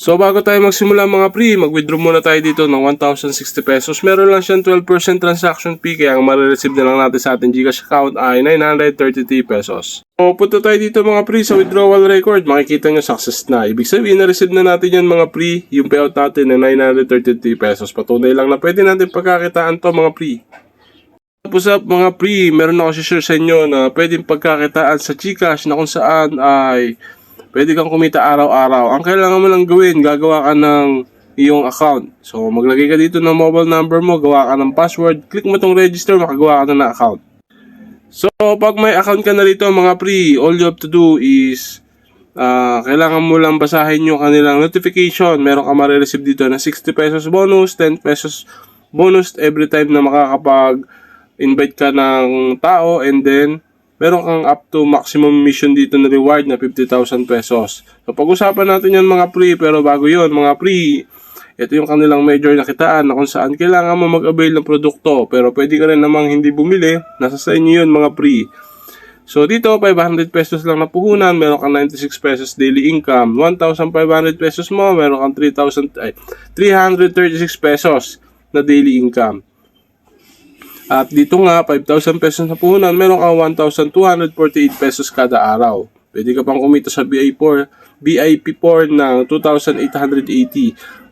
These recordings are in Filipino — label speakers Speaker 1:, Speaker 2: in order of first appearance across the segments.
Speaker 1: So bago tayo magsimula mga pre, mag-withdraw muna tayo dito ng 1,060 pesos. Meron lang siyang 12% transaction fee, kaya ang marireceive na lang natin sa ating GCash account ay 933 pesos. So punta tayo dito mga pre sa withdrawal record, makikita nyo success na. Ibig sabihin na-receive na natin yan mga pre, yung payout natin na 933 pesos. Patunay lang na pwede natin pagkakitaan to mga pre. Tapos up mga pre, meron ako share sa inyo na pwedeng pagkakitaan sa GCash na kung saan ay pwede kang kumita araw-araw. Ang kailangan mo lang gawin, gagawa ka ng iyong account. So, maglagay ka dito ng mobile number mo, gawa ka ng password, click mo tong register, makagawa ka na ng account. So, pag may account ka na dito mga pre, all you have to do is kailangan mo lang basahin yung kanilang notification. Meron ka marireceive dito na 60 pesos bonus, 10 pesos bonus every time na makakapag-invite ka ng tao, and then meron kang up to maximum mission dito na reward na 50,000 pesos. So pag-usapan natin yan mga pre, pero bago yun mga pre, ito yung kanilang major na kitaan na kung saan kailangan mo mag-avail ng produkto, pero pwede ka rin namang hindi bumili, nasa sa inyo yun mga pre. So dito 500 pesos lang na puhunan, meron kang 96 pesos daily income, 1,500 pesos mo, meron kang 336 pesos na daily income. At dito nga, 5,000 pesos na puhunan, meron kang 1,248 pesos kada araw. Pwede ka pang kumita sa BIP4 ng 2,880.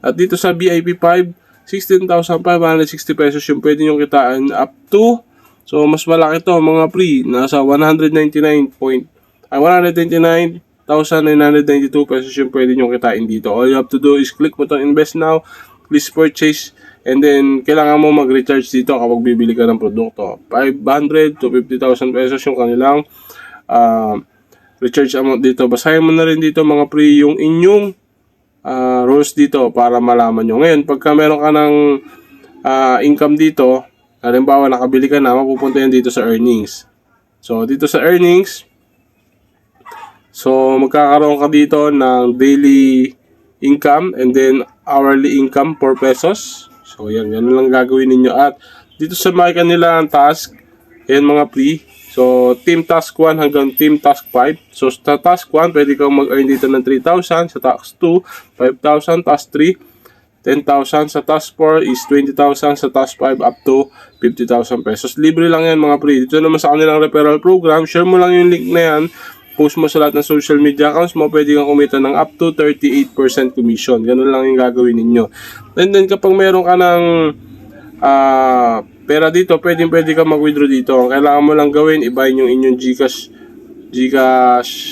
Speaker 1: At dito sa BIP5, 16,560 pesos yung pwede nyo kitaan up to. So, mas malaki to mga pre. Nasa 129,992 pesos yung pwede nyo kitain dito. All you have to do is click mo itong invest now, please purchase, and then, kailangan mo mag-recharge dito kapag bibili ka ng produkto. 500 to 50,000 pesos yung kanilang recharge amount dito. Basahin mo na rin dito mga pre yung inyong rules dito para malaman nyo. Ngayon, pagka meron ka ng income dito, halimbawa nakabili ka na, mapupunta yan dito sa earnings. So, dito sa earnings, so magkakaroon ka dito ng daily income and then hourly income 4 pesos. So, yan lang gagawin ninyo. At dito sa may kanilang task, yan mga pre. So, team task 1 hanggang team task 5. So, sa task 1, pwede kang mag-earn dito ng 3,000. Sa task 2, 5,000. Task 3, 10,000. Sa task 4 is 20,000. Sa task 5, up to 50,000 pesos. Libre lang yan mga pre. Dito naman sa kanilang referral program, share mo lang yung link na yan. Post mo sa lahat ng social media accounts mo, pwede kang kumita ng up to 38% commission. Ganun lang yung gagawin ninyo. And then kapag meron ka ng pera dito, pwede kang mag-withdraw dito. Ang kailangan mo lang gawin, ibahin yung inyong GCash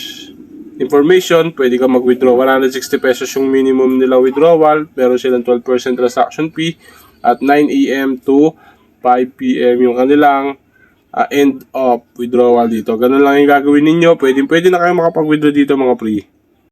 Speaker 1: information, pwede kang mag-withdraw. 160 pesos yung minimum nila withdrawal, pero silang 12% transaction fee at 9 AM to 5 PM yung kanilang end of withdrawal dito. Ganun lang yung gagawin ninyo. Pwede na kayo makapag-withdraw dito mga pre.